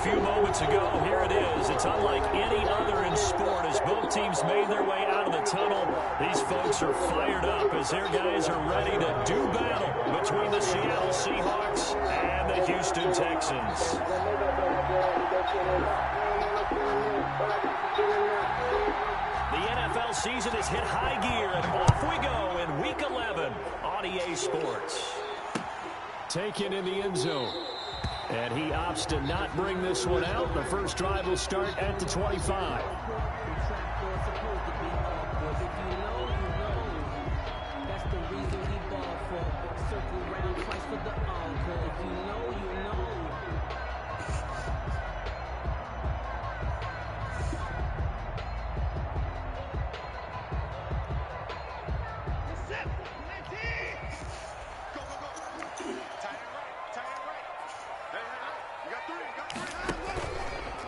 few moments ago. Here it is. It's unlike any other in sport. As both teams made their way out of the tunnel, these folks are fired up as their guys are ready to do battle between the Seattle Seahawks and the Houston Texans. The NFL season has hit high gear, and off we go in Week 11 on EA Sports. Taken in the end zone. And he opts to not bring this one out. The first drive will start at the 25.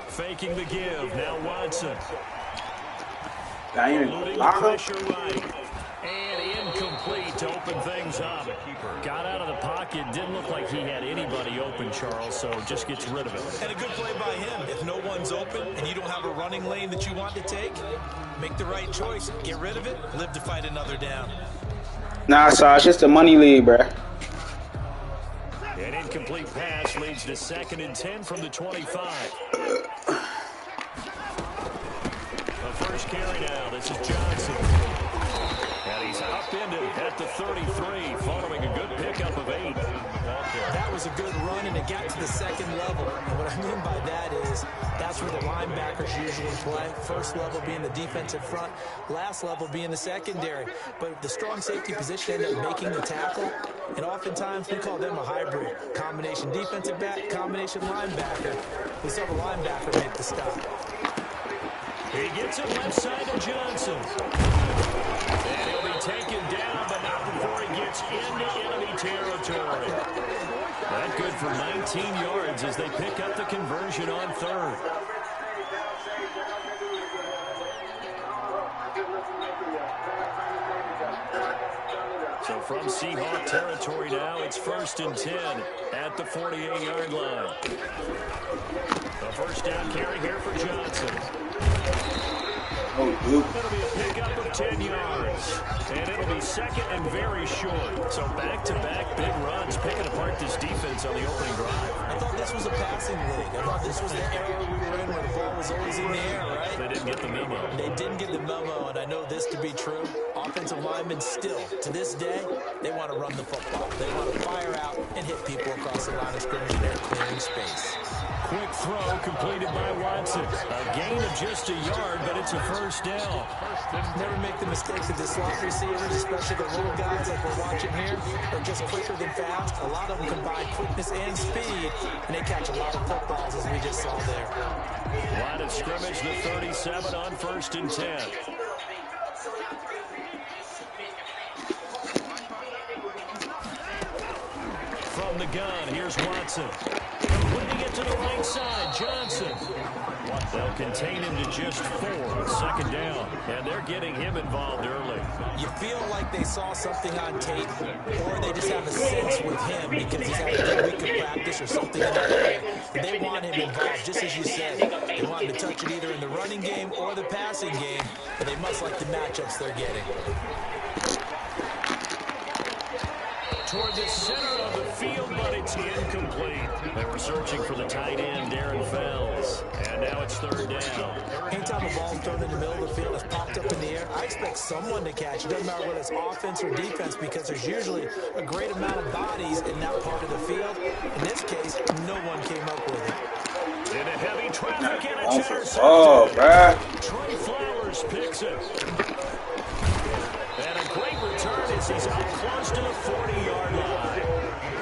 Faking the give. Now Watson. Eluding the pressure right. And incomplete to open things up. Got out of the pocket. Didn't look like he had anybody open, Charles, so just gets rid of it. And a good play by him. If no one's open and you don't have a running lane that you want to take, make the right choice. Get rid of it. Live to fight another down. Nah, so it's just a money lead, bruh. An incomplete pass leads to 2nd and 10 from the 25. The first carry now. This is Johnson. And he's upended at the 33 following a good pickup of 8. That was a good run, and it got to the second level. And what I mean by that is that's where the linebackers usually play. First level being the defensive front, last level being the secondary. But the strong safety position ended up making the tackle, and oftentimes we call them a hybrid. Combination defensive back, combination linebacker. We saw the linebacker make the stop. He gets it left side to Johnson. And he'll be taken down, but not before he gets into enemy territory. That good for 19 yards as they pick up the conversion on 3rd. So from Seahawk territory now, it's 1st and 10 at the 48-yard line. The first down carry here for Johnson. It'll be a pickup of 10 yards. And it'll be 2nd and very short. So back-to-back big runs picking apart this defense on the opening drive. I thought this was a passing league. I thought this was the era we were in where the ball was always in the air, right? They didn't get the memo. They didn't get the memo, and I know this to be true. Offensive linemen still, to this day, they want to run the football. They want to fire out and hit people across the line of scrimmage, and they're clearing space. Quick throw completed by Watson. A gain of just a yard, but it's a first down. Never make the mistake that the slot receivers, especially the little guys like we're watching here, are just quicker than fast. A lot of them combine quickness and speed, and they catch a lot of footballs, as we just saw there. Line of scrimmage, the 37 on 1st and 10. From the gun, here's Watson. Putting it to the right side, Johnson. They'll contain him to just 4, 2nd down, and they're getting him involved early. You feel like they saw something on tape, or they just have a sense with him because he's had a good week of practice or something in that area. They want him involved, just as you said. They want him to touch it either in the running game or the passing game, but they must like the matchups they're getting. Toward the center of the field, but it's incomplete. They were searching for the tight end, Darren Fells, and now it's 3rd down. Anytime a ball's thrown in the middle of the field, it's popped up in the air, I expect someone to catch it. Doesn't matter whether it's offense or defense, because there's usually a great amount of bodies in that part of the field. In this case, no one came up with it. In a heavy traffic, and it's intercepted. Oh, bruh. Trey Flowers picks it. And a great return as he's up close to the 40-yard line.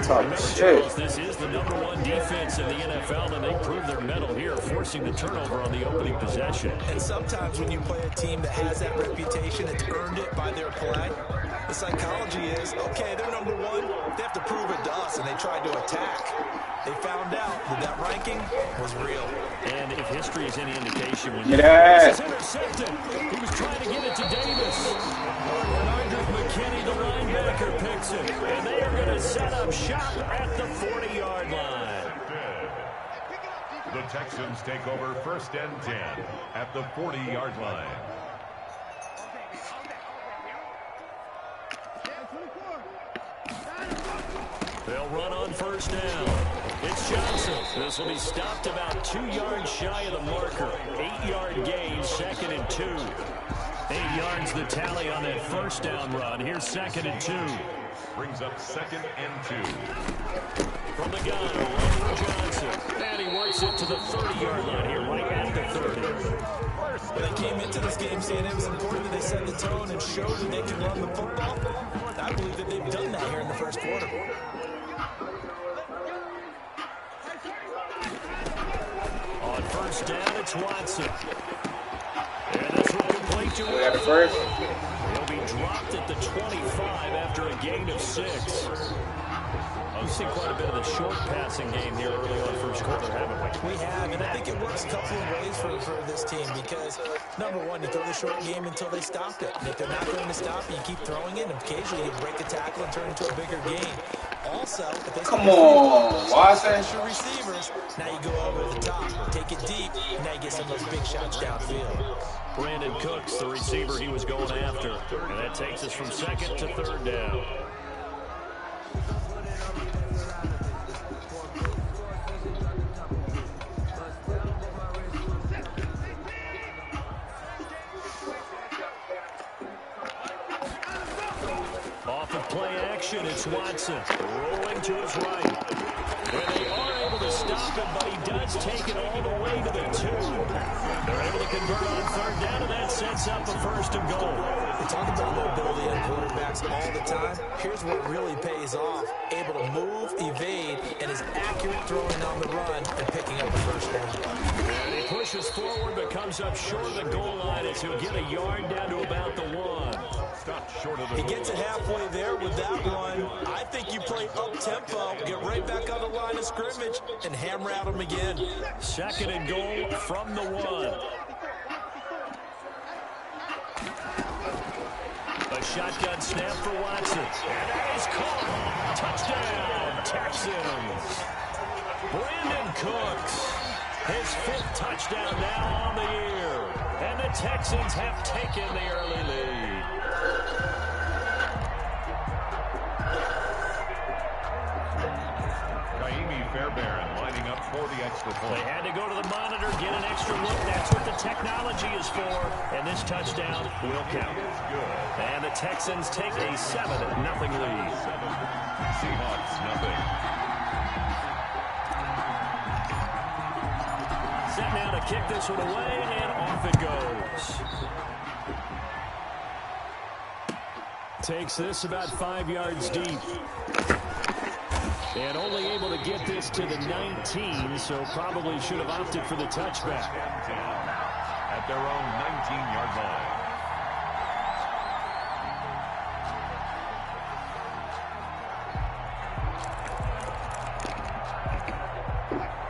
Remember, Charles, this is the #1 defense in the NFL, and they prove their mettle here, forcing the turnover on the opening possession. And sometimes when you play a team that has that reputation, it's earned it by their play. The psychology is, okay, they're #1. They have to prove it to us, and they tried to attack. They found out that that ranking was real. And if history is any indication, when this is intercepted, he was trying to get it to Davis. McKinney, the linebacker, picks it, and they are going to set up shop at the 40-yard line. The Texans take over 1st and 10 at the 40-yard line. They'll run on 1st down. It's Johnson. This will be stopped about 2 yards shy of the marker. 8-yard gain, 2nd and 2. 8 yards the tally on that 1st down run. Here's 2nd and 2. Brings up 2nd and 2. From the gun, Roland Johnson. And he works it to the 30-yard line here, right at the 30. When they came into this game saying it was important that they set the tone and show that they can run the football, I believe that they've done that here in the 1st quarter. On 1st down, it's Watson. And this will complete to We got the first. He'll be dropped at the 25 after a gain of 6. We've seen quite a bit of the short passing game here early on 1st quarter, haven't we? We have, and I think it works a couple of ways for this team because, number one, you throw the short game until they stop it. And if they're not going to stop it, you keep throwing it, and occasionally you break a tackle and turn into a bigger gain. Also, if they Come on, Watson. your receivers, now you go over the top, take it deep, and now you get some of those big shots downfield. Brandon Cooks, the receiver he was going after. And that takes us from 2nd to 3rd down. Off of play action, it's Watson rolling to his right. And they are able to stop him, but he does take it all the way to the 2. They're able to convert on 3rd down, and that sets up a 1st and goal. We talk about mobility on quarterbacks all the time. Here's what really pays off. Able to move, evade, and is accurate throwing on the run and picking up a 1st down. And he pushes forward, but comes up short of the goal line as he'll get a yard down to about the 1. Stop short of the He gets it halfway there with that run. I think you play up-tempo, get right back on the line of scrimmage, and hammer at him again. 2nd and goal from the 1. A shotgun snap for Watson. And that is caught. Touchdown, Texans. Brandon Cooks. His 5th touchdown now on the year. And the Texans have taken the early lead. Fairbairn lining up for the extra point. They had to go to the monitor, get an extra look. That's what the technology is for. And this touchdown will count. And the Texans take a 7-0 lead. Seahawks, nothing. Set now to kick this one away, and off it goes. Takes this about 5 yards deep. And only able to get this to the 19, so probably should have opted for the touchback. At their own 19-yard line.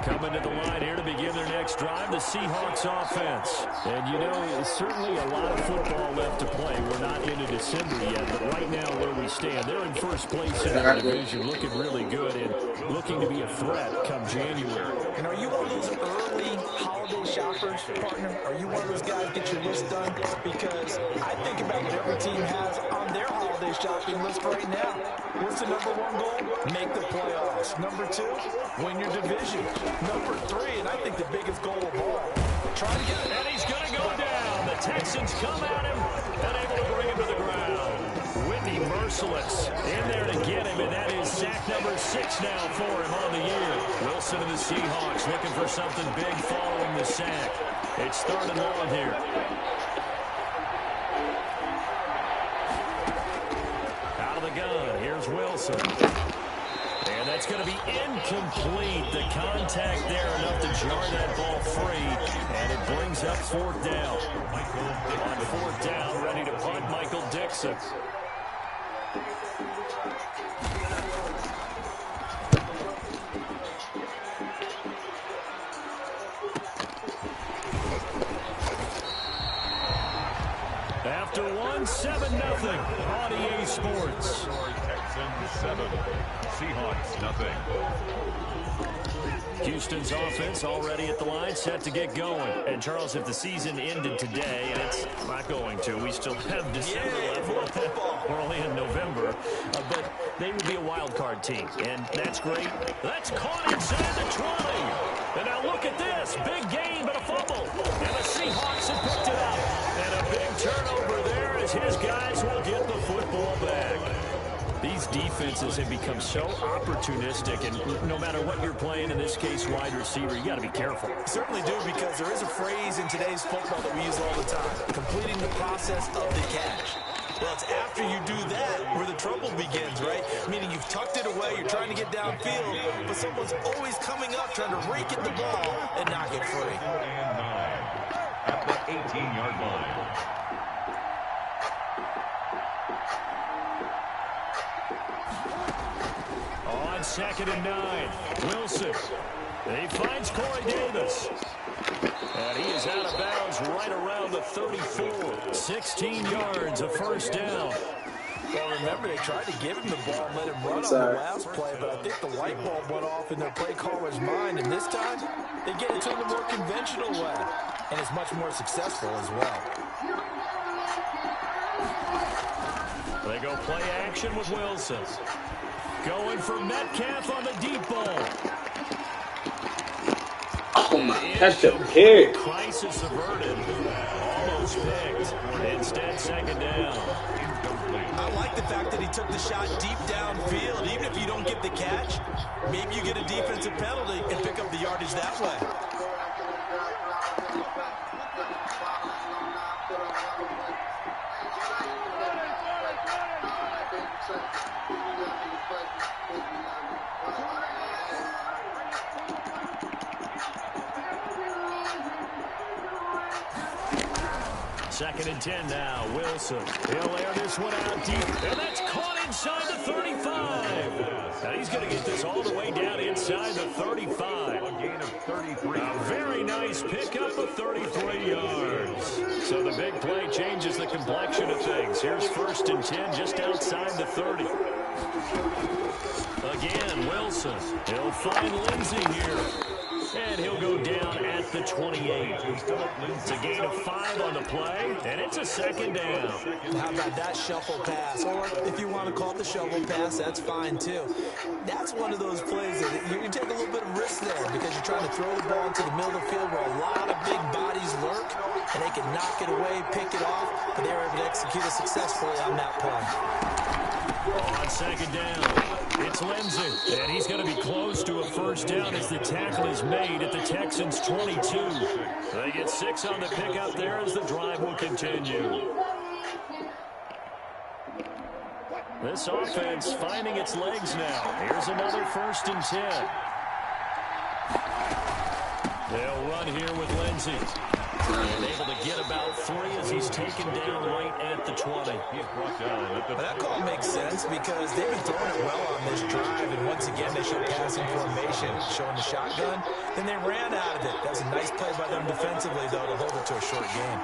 Coming to the line here to begin their next drive, the Seahawks offense. And, you know, certainly a lot of football left to play. We're not into December yet, but right now where we stand, they're in 1st place in their division, looking really good and looking to be a threat come January. And are you one of those early holiday shoppers, partner? Are you one of those guys get your list done? Because I think about what every team has on their holiday shopping list right now. What's the number 1 goal? Make the playoffs. Number 2, win your division. Number 3, and I think the biggest goal of all, try to get it. And he's going to go down. The Texans come at him and able to bring him to the ground. Whitney merciless in there to get him, and that is sack number 6 now for him on the year. Wilson and the Seahawks looking for something big following the sack. It's 3rd and long here. Out of the gun, here's Wilson. And that's going to be incomplete. The contact there enough to jar that ball free. And it brings up 4th down. On 4th down, ready to punt, Michael Dixon. After 1, 7-0 on EA Sports. Texans 7, Seahawks nothing. Houston's offense already at the line, set to get going. And, Charles, if the season ended today, and it's not going to, we still have December left. We're only in November. But they would be a wild card team, and that's great. That's caught inside the 20. And now look at this. Big gain, but a fumble. And the Seahawks have picked it up. And a big turnover there as his guys will get the football back. These defenses have become so opportunistic, and no matter what you're playing, in this case, wide receiver, you got to be careful. Certainly do, because there is a phrase in today's football that we use all the time, completing the process of the catch. Well, it's after you do that where the trouble begins, right? Meaning you've tucked it away, you're trying to get downfield, but someone's always coming up trying to rake at the ball and knock it free. And 9 at the 18-yard line. On 2nd and 9, Wilson. He finds Corey Davis. And he is out of bounds right around the 34. 16 yards, a first down. Well, remember, they tried to give him the ball and let him run on the last play, but I think the light bulb went off in their play caller's mind, and this time, they get it to him the more conventional way, and it's much more successful as well. They go play action with Wilson. Going for Metcalf on the deep ball. Oh my, catch the pick. Crisis averted. Almost picked. Instead, 2nd down. I like the fact that he took the shot deep downfield. Even if you don't get the catch, maybe you get a defensive penalty and pick up the yardage that way. Second and 10 now. Wilson. He'll air this one out deep. And that's caught inside the 35. Now he's going to get this all the way down inside the 35. A gain of 33. A very nice pickup of 33 yards. So the big play changes the complexion of things. Here's 1st and 10 just outside the 30. Again, Wilson. He'll find Lindsey here. And he'll go down at the 28. It's a gain of 5 on the play, and it's a 2nd down. How about that shuffle pass? Or if you want to call it the shovel pass, that's fine too. That's one of those plays that you can take a little bit of risk there because you're trying to throw the ball into the middle of the field where a lot of big bodies lurk, and they can knock it away, pick it off, but they were able to execute it successfully on that play. On 2nd down, it's Lindsey, and he's going to be close to a first down as the tackle is made at the Texans' 22. They get 6 on the pickup there as the drive will continue. This offense finding its legs now. Here's another 1st and 10. They'll run here with Lindsey. And able to get about 3 as he's taken down right at the 20. That call makes sense because they've been throwing it well on this drive, and once again they show passing formation, showing the shotgun. Then they ran out of it. That was a nice play by them defensively, though, to hold it to a short game.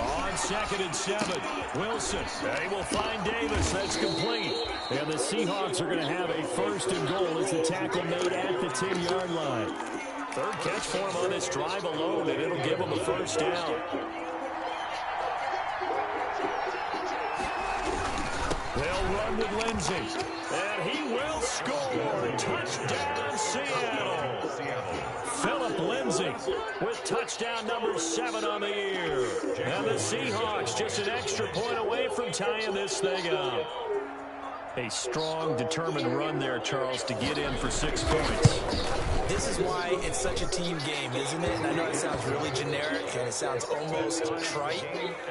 On 2nd and 7, Wilson. They will find Davis. That's complete. And the Seahawks are going to have a 1st and goal as the tackle made at the 10-yard line. 3rd catch for him on this drive alone, and it'll give him a first down. They'll run with Lindsey. And he will score. Touchdown, Seattle. Phillip Lindsey with touchdown number 7 on the year. And the Seahawks just an extra point away from tying this thing up. A strong, determined run there, Charles, to get in for 6 points. This is why it's such a team game, isn't it? And I know it sounds really generic and it sounds almost trite,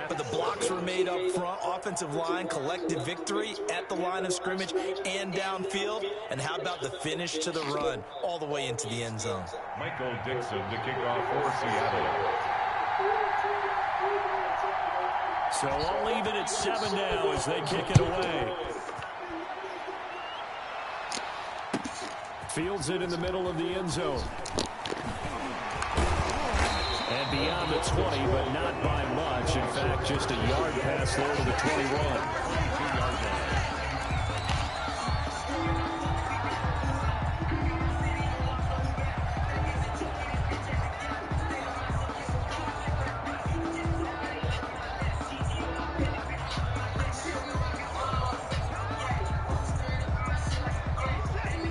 but the blocks were made up front, offensive line, collective victory at the line of scrimmage and downfield. And how about the finish to the run all the way into the end zone? Michael Dixon to kick off for Seattle. So I'll leave it at 7 now as they kick it away. Fields it in the middle of the end zone. And beyond the 20, but not by much. In fact, just a yard pass there to the 21.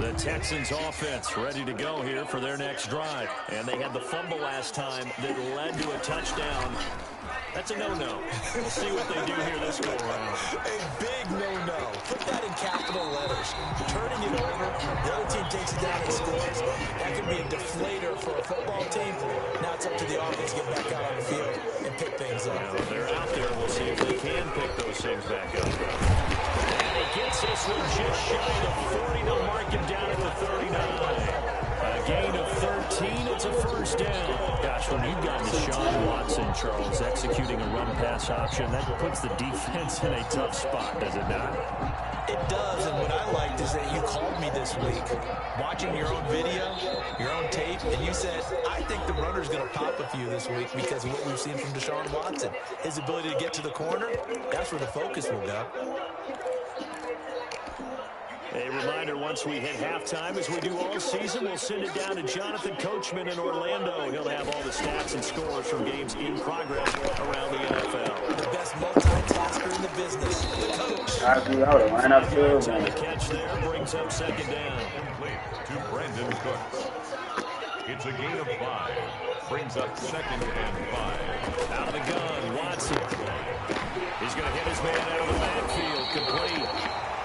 The Texans offense ready to go here for their next drive. And they had the fumble last time that led to a touchdown. That's a no-no. We'll see what they do here this go around. A big no-no. Put that in capital letters. Turning it over, the other team takes it down and scores. That could be a deflator for a football team. Now it's up to the offense to get back out on the field and pick things up. Now, they're out there. We'll see if they can pick those things back up. And he gets this one just shy of 40. They'll mark him down at the 39. A gain of 13. It's a first down. Gosh, when you've got Deshaun Watson, Charles, executing a run-pass option, that puts the defense in a tough spot, does it not? It does, and what I liked is that you called me this week, watching your own video, your own tape, and you said, I think the runner's going to pop a few this week because of what we've seen from Deshaun Watson. His ability to get to the corner, that's where the focus will go. A reminder, once we hit halftime, as we do all season, we'll send it down to Jonathan Coachman in Orlando. He'll have all the stats and scores from games in progress around the NFL. The best multitasker in the business, the coach. I agree. I would line up too, man. The catch there brings up second down. Complete to Brandon Cooks. It's a gain of 5. Brings up 2nd and 5. Out of the gun, Watson. He's going to hit his man out of the backfield. Complete.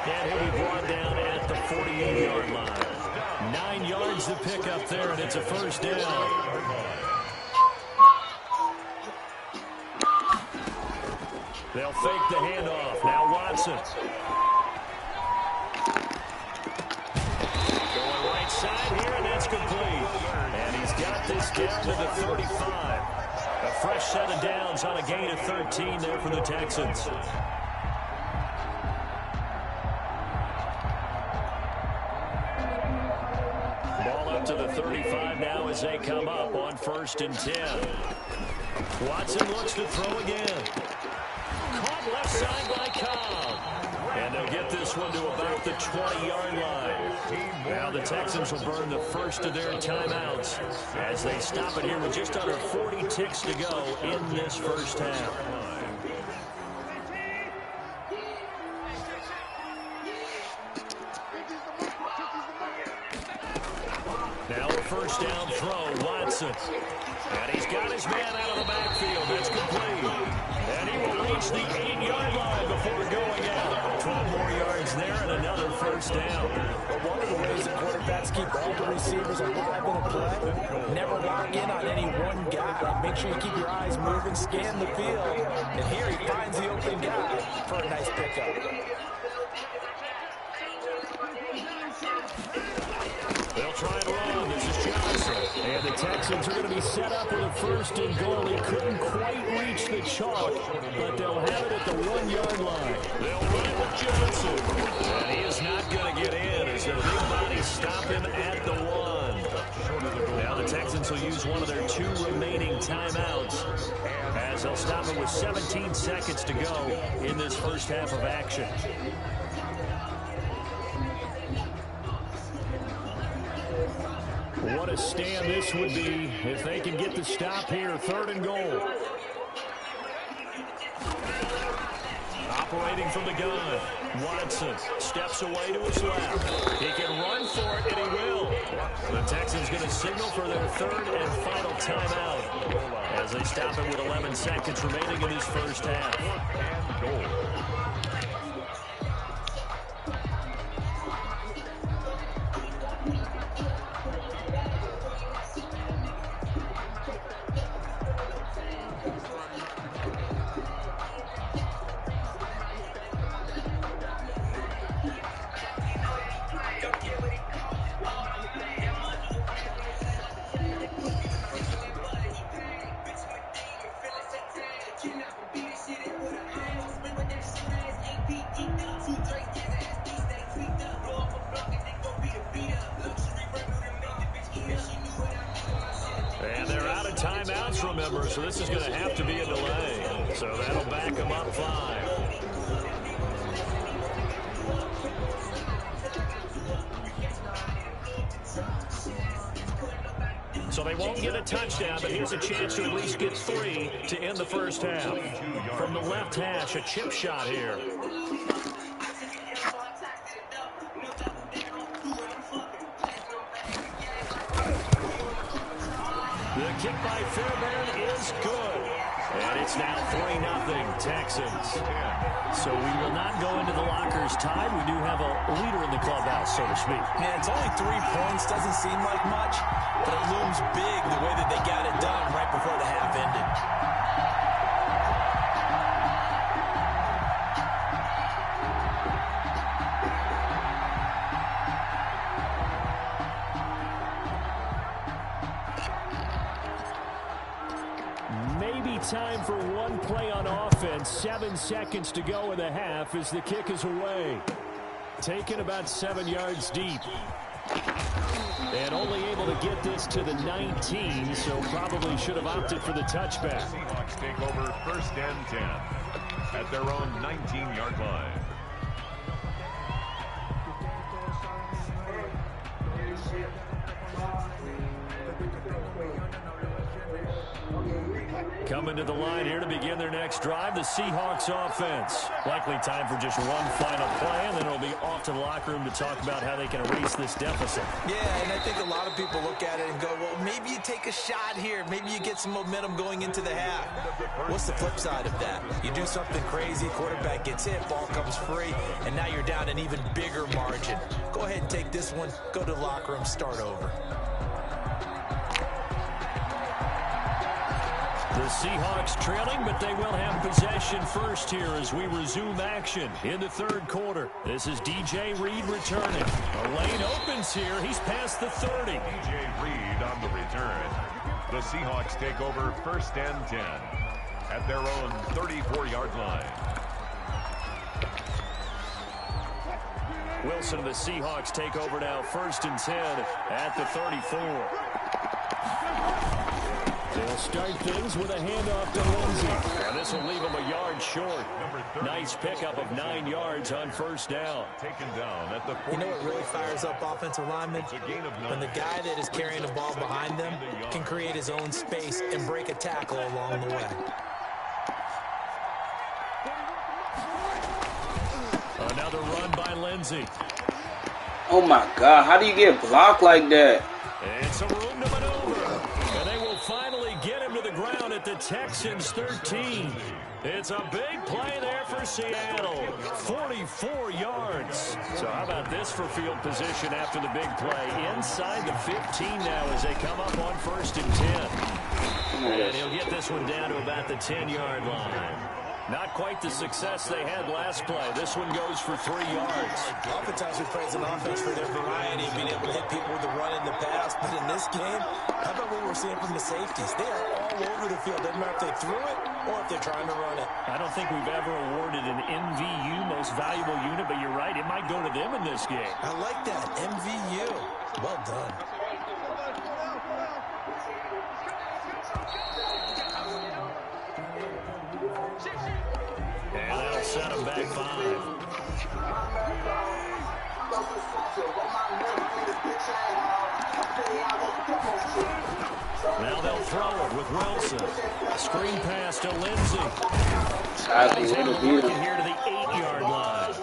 And he'll be brought down at the 48-yard line. 9 yards to pick up there, and it's a first down. They'll fake the handoff. Now Watson. Going right side here, and that's complete. And he's got this down to the 35. A fresh set of downs on a gain of 13 there for the Texans. Ball up to the 35 now as they come up on 1st and 10. Watson looks to throw again. Caught left side by Cobb. And they'll get this one to about the 20-yard line. Now the Texans will burn the first of their timeouts as they stop it here with just under 40 ticks to go in this first half. Now a first down throw, Watson. And he's got his man out of the backfield. That's complete. And he will reach the 8-yard line before going out. 12 more yards there and another first down. But one of the ways that quarterbacks keep all the receivers alive in a play, never lock in on any one guy. Make sure you keep your eyes moving, scan the field. And here he finds the open guy for a nice pickup. They'll try and run. This is Johnson. And the Texans are going to be set up with a 1st and goal. He couldn't quite reach the chalk, but they'll have it at the 1-yard line. They'll run it with Johnson. And he is not going to get in as the big bodies stop him at the 1. Now the Texans will use one of their 2 remaining timeouts as they'll stop it with 17 seconds to go in this first half of action. What a stand this would be if they can get the stop here. 3rd and goal. Operating from the gun. Watson steps away to his left. He can run for it, and he will. The Texans going to signal for their 3rd and final timeout as they stop it with 11 seconds remaining in this first half. And goal. member, so this is going to have to be a delay. So that'll back them up 5. So they won't get a touchdown, but here's a chance to at least get 3 to end the first half. From the left hash, a chip shot here. The kick by Fairbairn is good. And it's now 3-0 Texans. So we will not go into the lockers tied. We do have a leader in the clubhouse, so to speak. Yeah, it's only 3 points. Doesn't seem like much, but it looms big the way that they got it done right before the half ended. Time for one play on offense. 7 seconds to go in the half as the kick is away. Taken about 7 yards deep. And only able to get this to the 19, so probably should have opted for the touchback. Seahawks take over 1st and 10 at their own 19-yard line. Coming to the line here to begin their next drive, the Seahawks offense. Likely time for just one final play, and then it'll be off to the locker room to talk about how they can erase this deficit. Yeah, and I think a lot of people look at it and go, well, maybe you take a shot here. Maybe you get some momentum going into the half. What's the flip side of that? You do something crazy, quarterback gets hit, ball comes free, and now you're down an even bigger margin. Go ahead and take this one, go to the locker room, start over. The Seahawks trailing, but they will have possession first here as we resume action in the 3rd quarter. This is DJ Reed returning. A lane opens here. He's past the 30. DJ Reed on the return. The Seahawks take over 1st and 10 at their own 34-yard line. Wilson and the Seahawks take over now 1st and 10 at the 34. They'll start things with a handoff to Lindsey. And this will leave him a yard short. Nice pickup of 9 yards on 1st down. Taken down at the 40. You know what really fires up offensive linemen? When the guy that is carrying the ball behind them can create his own space and break a tackle along the way. Another run by Lindsey. Oh my God, how do you get blocked like that? And some room to maneuver. And they will finally get him to the ground at the Texans 13. It's a big play there for Seattle. 44 yards. So how about this for field position after the big play? Inside the 15 now as they come up on 1st and 10. And he'll get this one down to about the 10-yard line. Not quite the success they had last play. This one goes for 3 yards. Oftentimes we praise an offense for their variety of being able to hit people with the run in the pass. But in this game, how about what we're seeing from the safeties? They are all over the field. Doesn't matter if they threw it or if they're trying to run it. I don't think we've ever awarded an MVU, most valuable unit, but you're right. It might go to them in this game. I like that. MVU. Well done. And that'll set them back 5. Now they'll throw it with Wilson. Screen pass to Lindsey. He's able to work it here to the 8-yard line.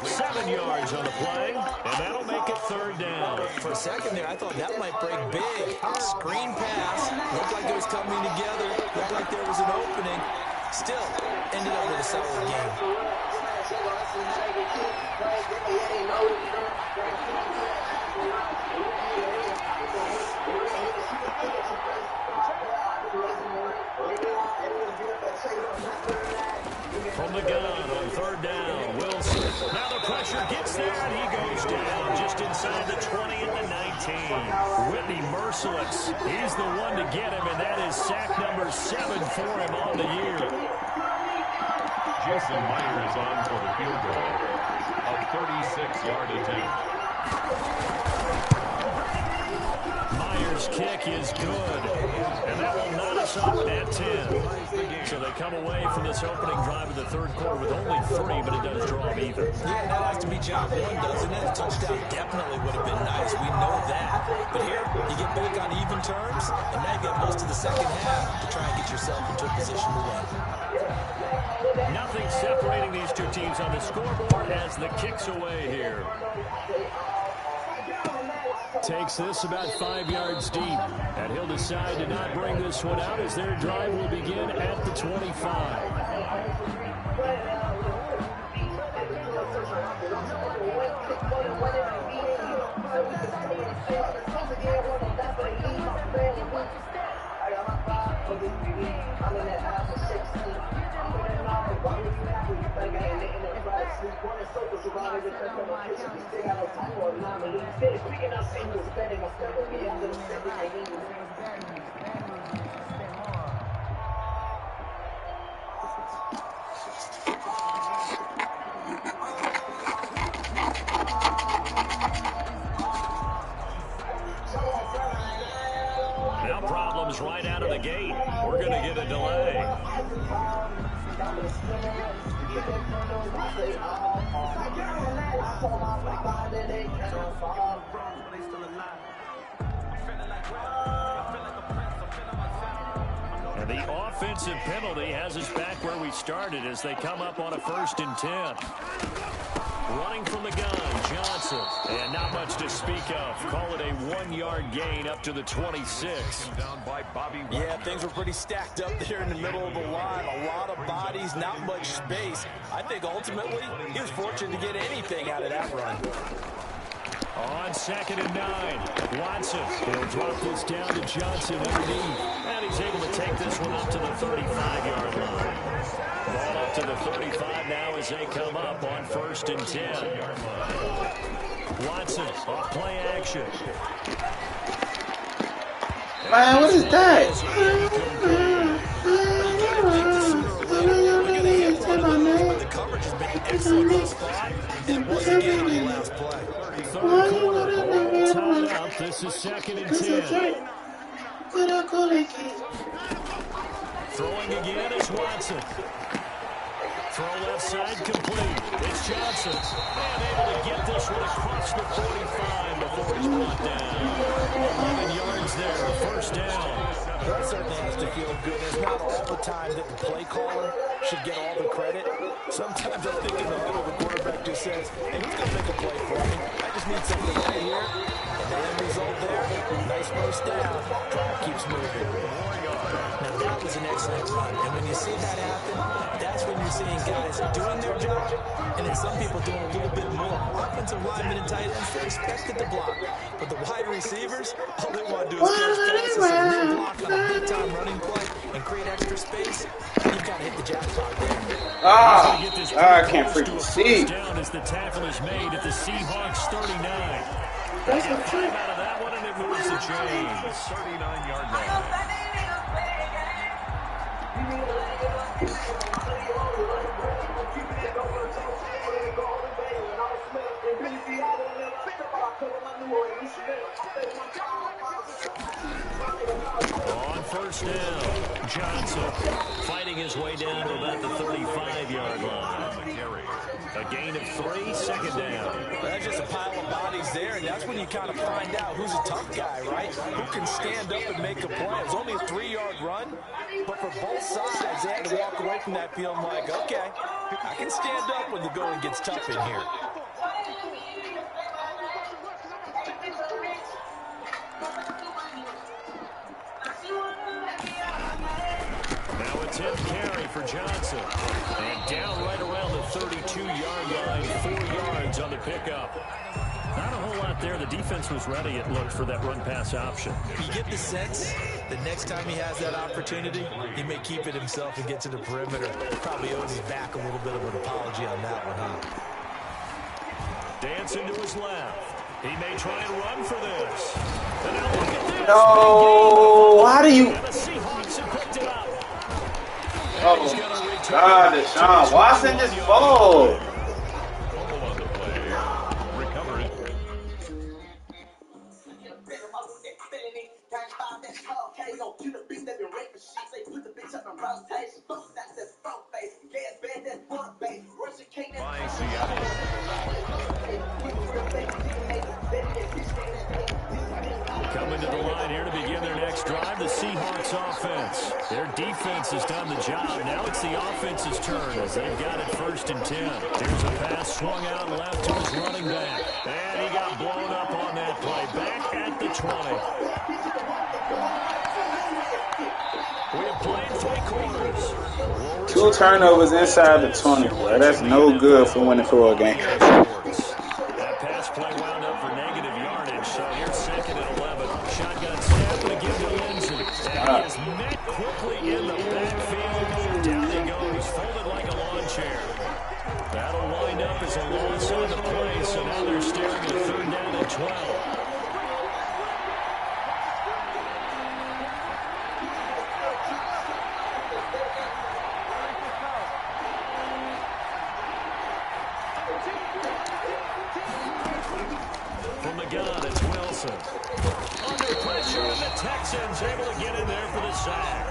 7 yards on the play, and that'll make it 3rd down. For a second there, I thought that might break big. Screen pass. Looked like it was coming together. Looked like there was an opening. Still, ended up with a solid game. From the gun on 3rd down, Wilson. Now the pressure gets there, and he goes down just inside the 20 and the 19. Whitney merciless. He's the one to get him, and that is sack number 7 for him on the year. Jason Myers on for the field goal. A 36-yard attempt. Myers Here's kick is good. And that will knot us up at 10. So they come away from this opening drive of the third quarter with only 3, but it does draw them even. Yeah, that has to be job one, doesn't it? A touchdown definitely would have been nice. We know that. But here, you get back on even terms, and now you got most of the second half to try and get yourself into a position to win. Nothing separating these two teams on the scoreboard as the kick's away here. Takes this about 5 yards deep, and he'll decide to not bring this one out as their drive will begin at the 25. Now problems right out of the gate. We're going to get a delay. And the offensive penalty has us back where we started as they come up on a 1st and 10. Running from the gun, Johnson. And not much to speak of. Call it a 1-yard gain up to the 26. Yeah, things were pretty stacked up there in the middle of the line. A lot of bodies, not much space. I think ultimately he was fortunate to get anything out of that run. On 2nd and 9, Watson will drop this down to Johnson underneath. And he's able to take this one up to the 35-yard line. Ball up to the 35 now as they come up on 1st and 10. Watson off play action. Man, what is that? The coverage has been excellent thus far. And once again on the last play. Third quarter, all tied up. This is 2nd and 10. Throwing again is Watson. Throw left side complete. It's Johnson. And able to get this one across the 45 before he's brought down. 11 yards there, 1st down. That certainly has to feel good. It's not all the time that the play caller should get all the credit. Sometimes I think in the middle, the quarterback just says, hey, who's going to make a play for me? I just need something right here. And the end result there, nice 1st down. Drive keeps moving. Now that was an excellent run. And when you see that happen, that's when you're seeing guys doing their job, and then some people doing a little bit more. Offensive linemen and tight ends, they're expected to block. But the wide receivers, all they want to do is catch passes and then block on a big-time running play and create extra space. You've got to hit the jackpot there. I can't freaking see. Down as the tackle is made at the Seahawks 39. They get 5 out of that one, and it moves the chains. 39-yard line. On 1st down, Johnson fighting his way down to about the 35-yard line. A gain of 3, 2nd down. That's just a pile of bodies there, and that's when you kind of find out who's a tough guy, right? Who can stand up and make a play. It was only a 3-yard run, but for both sides, they had to walk away from that feeling like, okay, I can stand up when the going gets tough in here. Now a 10th carry for Johnson. And down right around the 32-yard line, 4 yards on the pickup. Not a whole lot there. The defense was ready, it looked, for that run-pass option. You get the sense that next time he has that opportunity, he may keep it himself and get to the perimeter. Probably owes his back a little bit of an apology on that one, huh? Dancing to his left. He may try and run for this. And now look at this. No, how do you? And the Seahawks have picked it up. Oh, God, Deshaun Watson just falls. Fumble on the play. Recovered. By Seattle. Coming to the line here to begin their next drive, the Seahawks offense. Their defense has done the job. Now it's the offense's turn as they've got it 1st and 10. Here's a pass swung out left to his running back. And he got blown up on that play. Back at the 20. We have played 3 quarters. 2 turnovers inside the 20, bro. That's no good for winning football game. That pass play wound up for negative yardage. So here's 2nd and 11. Shotgun snap and again to Lindsey. And he is met quickly in the backfield. Down he goes, folded like a lawn chair. That'll wind up as a loss on the play. So now they're staring at 3rd down and 12. Under pressure, and the Texans able to get in there for the sack.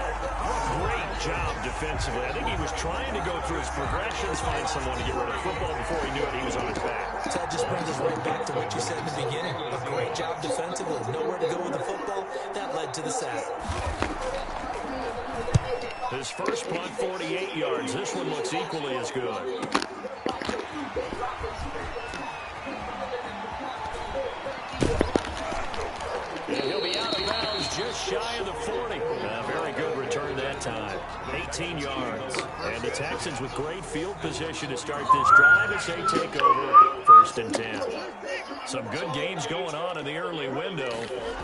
Great job defensively. I think he was trying to go through his progressions, find someone to get rid of the football. Before he knew it, he was on his back. So that just brings us right back to what you said in the beginning. A great job defensively. Nowhere to go with the football. That led to the sack. His first punt, 48 yards. This one looks equally as good. And he'll be out of bounds just shy of the 40. A very good return that time. 18 yards. And the Texans with great field position to start this drive as they take over 1st and 10. Some good games going on in the early window.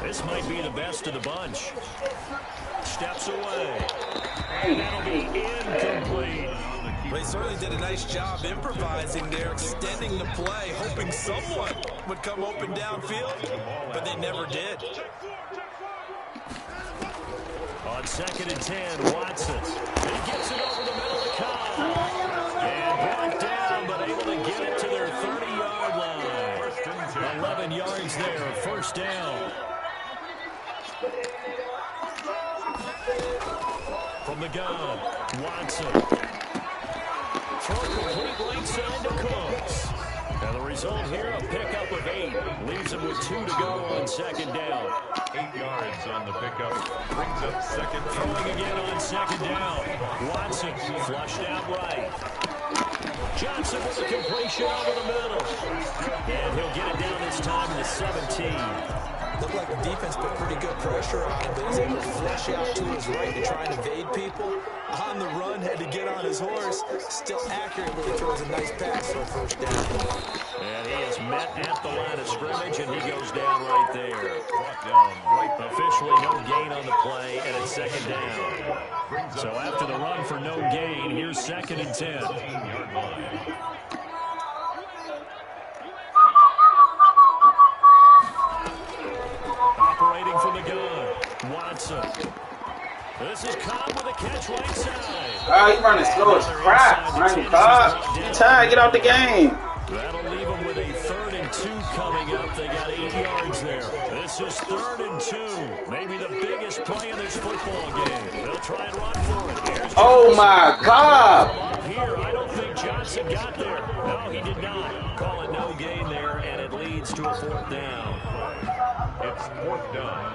This might be the best of the bunch. Steps away. And that'll be incomplete. Well, he certainly did a nice job improvising there, extending the play, hoping someone would come open downfield, but they never did. On 2nd and 10, Watson. He gets it over the middle of Cobb. And brought down, but able to get it to their 30-yard line. 11 yards there, 1st down. From the gun, Watson. Throw complete right side to Cooks. And the result here, a pickup of 8. Leaves him with 2 to go on 2nd down. 8 yards on the pickup. Brings up 2nd. Throwing again on 2nd down. Watson flushed out right. Johnson with a completion over the middle. And he'll get it down this time to the 17. Looked like the defense put pretty good pressure on him, but he's able to flush out to his right to try and evade people. On the run, had to get on his horse. Still accurately throws a nice pass for a 1st down. And he is met at the line of scrimmage, and he goes down right there. Brought down right. Officially no gain on the play, and it's 2nd down. So after the run for no gain, here's 2nd and 10. Operating from the gun, Watson. This is Cobb with a catch right side. Oh, he's running slow as crap. Man, Cobb. Ty, get out the game. That'll leave them with a 3rd and 2 coming up. They got 8 yards there. This is 3rd and 2. Maybe the biggest play in this football game. They'll try and run for it. Here's oh, my God. Up here, I don't think Johnson got there. No, he did not. Call it no gain there, and it leads to a 4th down. It's 4th down.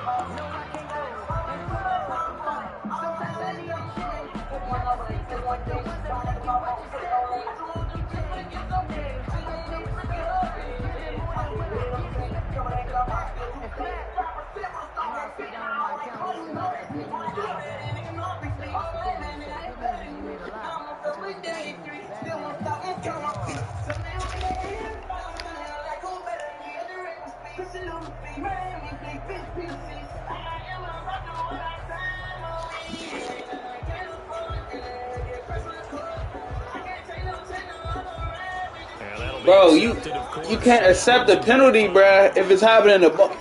Bro, you can't accept the penalty, bruh, if it's happening in the ball.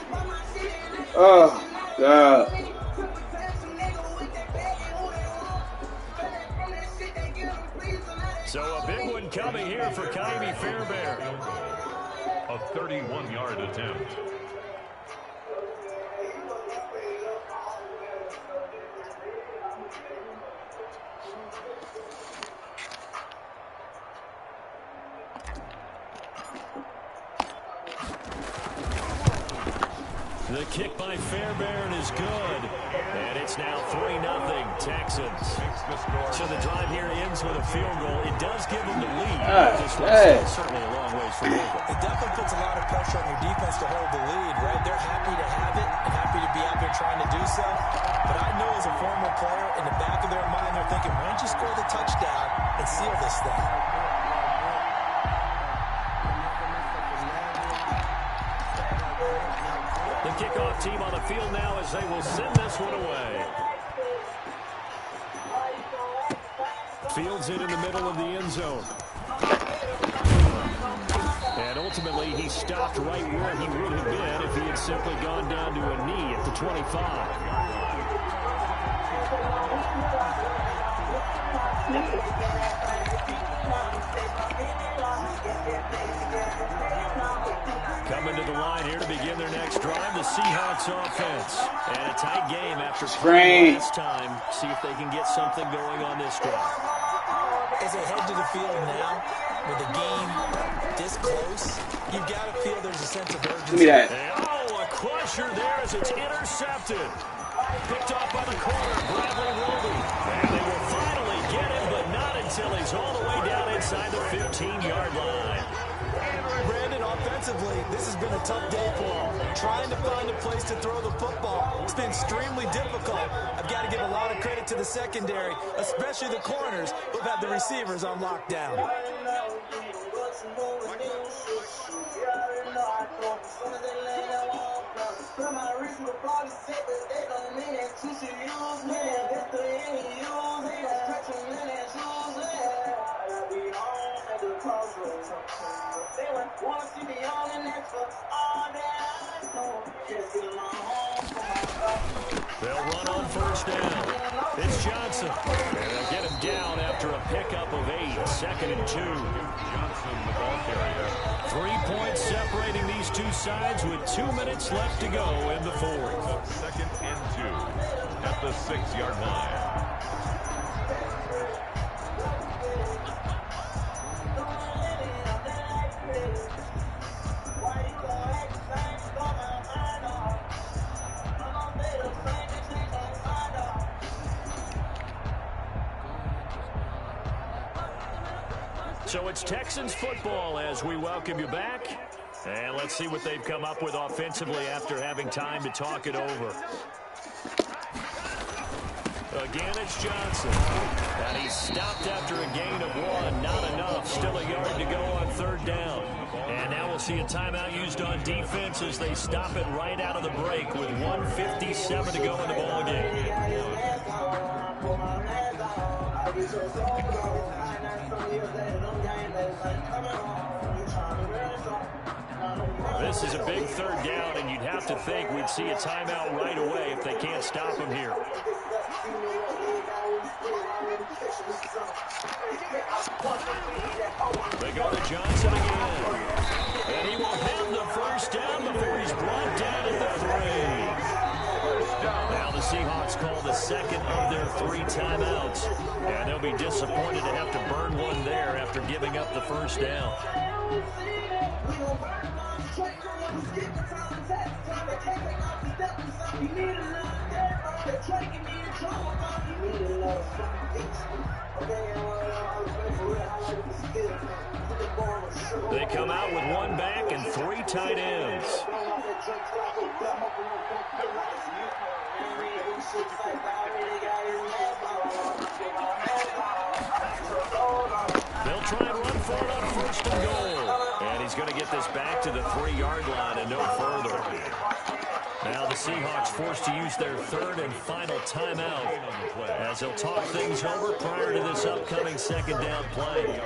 Oh, God. So a big one coming here for Kyrie Fairbairn. A 31-yard attempt. The kick by Fairbairn is good. And it's now 3-0 Texans. So the drive here ends with a field goal. It does give them the lead. This one's certainly a long ways from over. It definitely puts a lot of pressure on your defense to hold the lead, right? They're happy to have it and happy to be out there trying to do so. But I know as a former player, in the back of their mind, they're thinking, why don't you score the touchdown and seal this thing? The kickoff team on the field now as they will send this one away. Fields it in the middle of the end zone. And ultimately, he stopped right where he would have been if he had simply gone down to a knee at the 25. Coming to the line here to begin their next drive, the Seahawks offense. And a tight game after playing last time. See if they can get something going on this drive. As they head to the field now, with the game this close, you've got to feel there's a sense of urgency. Give me that. And, a crusher there as it's intercepted. Picked off by the corner, Bradley Roby. And they will finally get him, but not until he's all the way down inside the 15-yard line. Brandon, offensively, this has been a tough day for him. Trying to find a place to throw the football. It's been extremely difficult. I've got to give a lot of credit to the secondary, especially the corners who've had the receivers on lockdown. They'll run on first down. It's Johnson. And they'll get him down after a pickup of 8. 2nd and 2. Johnson, the ball carrier. 3 points separating these two sides with 2 minutes left to go in the fourth. 2nd and 2 at the 6-yard line. So it's Texans football as we welcome you back. And let's see what they've come up with offensively after having time to talk it over. Again, it's Johnson. And he's stopped after a gain of 1. Not enough. Still a yard to go on 3rd down. And now we'll see a timeout used on defense as they stop it right out of the break with 1:57 to go in the ballgame. This is a big 3rd down, and you'd have to think we'd see a timeout right away if they can't stop him here. They go to Johnson again. And he will have the first down before he's brought down at the 3. Now the Seahawks call the 2nd of their 3 timeouts. And they'll be disappointed to have to burn one there after giving up the first down. They come out with 1 back and 3 tight ends. They'll try and run for it on 1st and goal. And he's going to get this back to the 3-yard line and no further. Now the Seahawks forced to use their 3rd and final timeout as they'll talk things over prior to this upcoming 2nd down play.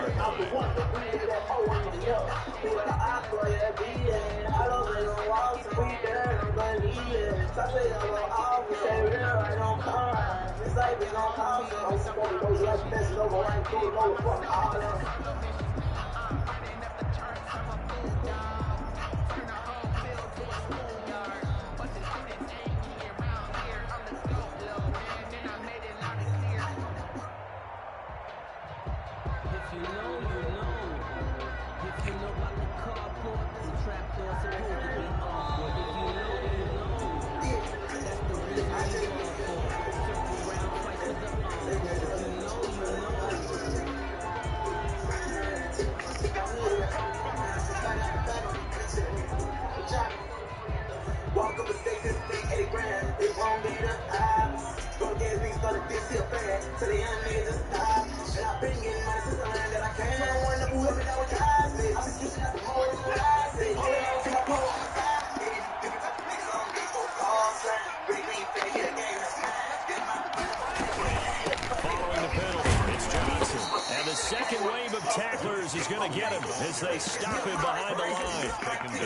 Second wave of tacklers is going to get him as they stop him behind the line.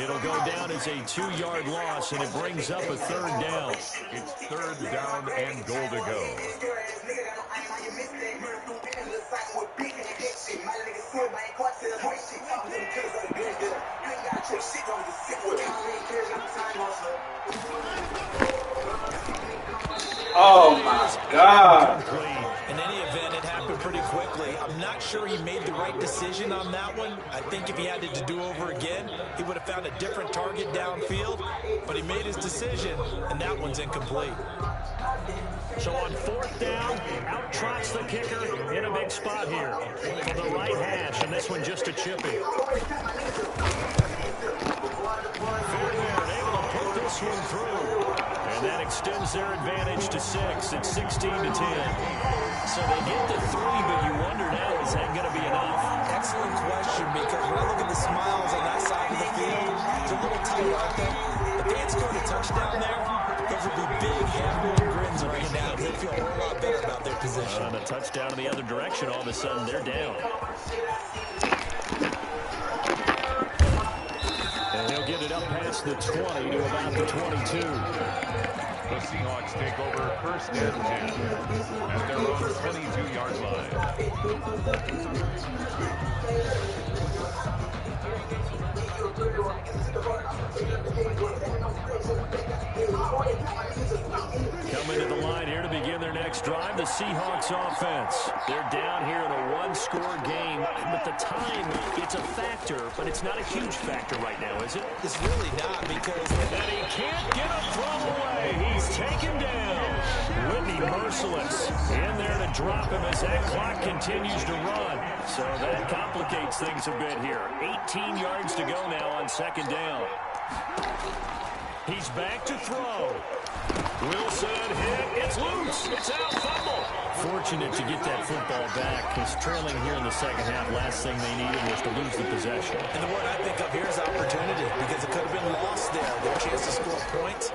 It'll go down as a 2-yard loss, and it brings up a third down. It's third down and goal to go. Oh, my God. In any event, it happened pretty quickly. I'm not sure he made the right decision on that one. I think if he had to do over again, he would have found a different target downfield. But he made his decision, and that one's incomplete. So on fourth down, out trots the kicker in a big spot here for the right hash, and this one just a chippy. Fairbairn able to put this one through. And that extends their advantage to 6. It's 16-10. So they get to 3, but you wonder now, is that going to be enough? Excellent question, because when I look at the smiles on that side of the field, it's a little tight, aren't they? If they had scored a touchdown there, those would be big, half-moon grins right now. They feel a whole lot better about their position. On a touchdown in the other direction, all of a sudden they're down. And he'll get it up past the 20 to about the 22. The Seahawks take over first and 10 at their own 22-yard line. Coming to the line here to begin their next drive, the Seahawks offense. They're down here in a one-score game, but the time, it's a factor, but it's not a huge factor right now, is it? It's really not, because... And he can't get a throw away. He's taken down. Whitney merciless in there to drop him as that clock continues to run. So that complicates things a bit here. 18 yards to go now on second down. He's back to throw. Wilson hit. It's loose. It's out. Fumble. Fortunate to get that football back. He's trailing here in the second half. Last thing they needed was to lose the possession. And the word I think of here is opportunity, because it could have been lost there. Their chance to score points.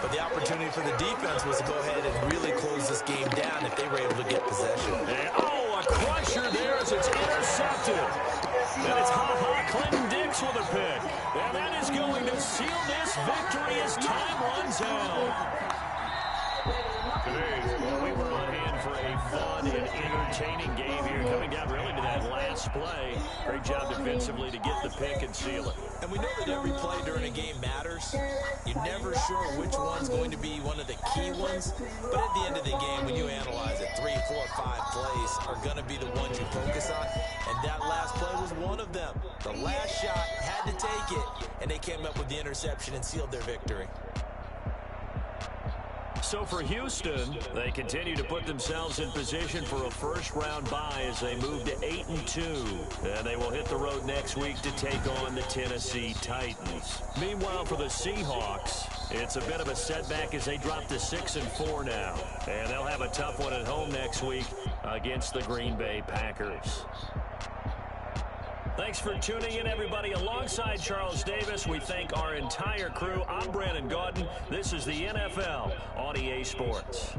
But the opportunity for the defense was to go ahead and really close this game down if they were able to get possession. And, a crusher there as it's intercepted. And it's Clinton Dix with a pick. And that is going to seal this victory as time runs out. We were on hand for a fun and entertaining game here, coming down really to that last play. Great job defensively to get the pick and seal it. And we know that every play during a game matters. You're never sure which one's going to be one of the key ones. But at the end of the game, when you analyze it, 3, 4, 5 plays are going to be the ones you focus on. And that last play was one of them. The last shot had to take it, and they came up with the interception and sealed their victory. So for Houston, they continue to put themselves in position for a first-round bye as they move to 8-2. And they will hit the road next week to take on the Tennessee Titans. Meanwhile, for the Seahawks, it's a bit of a setback as they drop to 6-4 now. And they'll have a tough one at home next week against the Green Bay Packers. Thanks for tuning in, everybody. Alongside Charles Davis, we thank our entire crew. I'm Brandon Gaudin. This is the NFL on EA Sports.